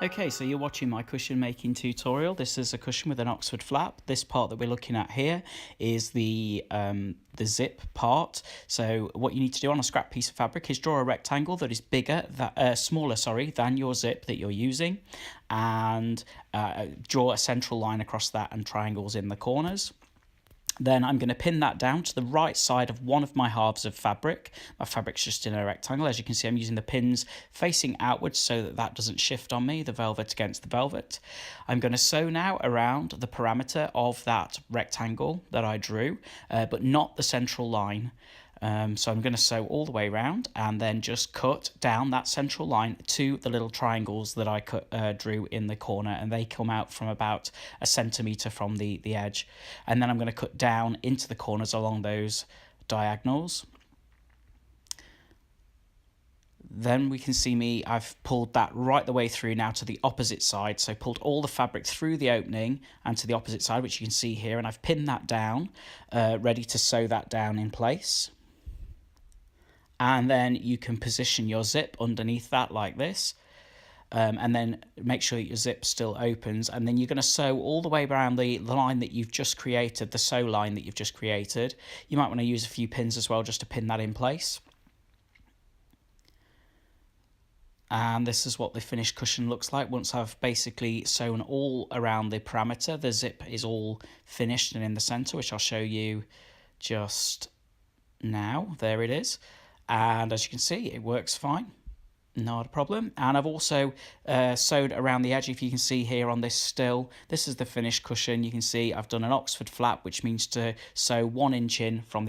Okay, so you're watching my cushion making tutorial. This is a cushion with an Oxford flap. This part that we're looking at here is the zip part. So what you need to do on a scrap piece of fabric is draw a rectangle that is smaller, than your zip that you're using, and draw a central line across that and triangles in the corners. Then I'm going to pin that down to the right side of one of my halves of fabric. My fabric's just in a rectangle. As you can see, I'm using the pins facing outwards so that that doesn't shift on me, the velvet against the velvet. I'm going to sew now around the parameter of that rectangle that I drew, but not the central line. So I'm going to sew all the way around and then just cut down that central line to the little triangles that I drew in the corner, and they come out from about 1 centimetre from the edge. And then I'm going to cut down into the corners along those diagonals. Then we can see I've pulled that right the way through now to the opposite side. So pulled all the fabric through the opening and to the opposite side, which you can see here, and I've pinned that down, ready to sew that down in place. And then you can position your zip underneath that like this, and then make sure that your zip still opens, and then you're going to sew all the way around the line that you've just created, the sew line that you've just created. You might want to use a few pins as well just to pin that in place. And this is what the finished cushion looks like once I've basically sewn all around the parameter. The zip is all finished and in the center, which I'll show you just now. There it is. And as you can see, it works fine, not a problem. And I've also sewed around the edge. If you can see here on this still, this is the finished cushion. You can see I've done an Oxford flap, which means to sew 1 inch in from the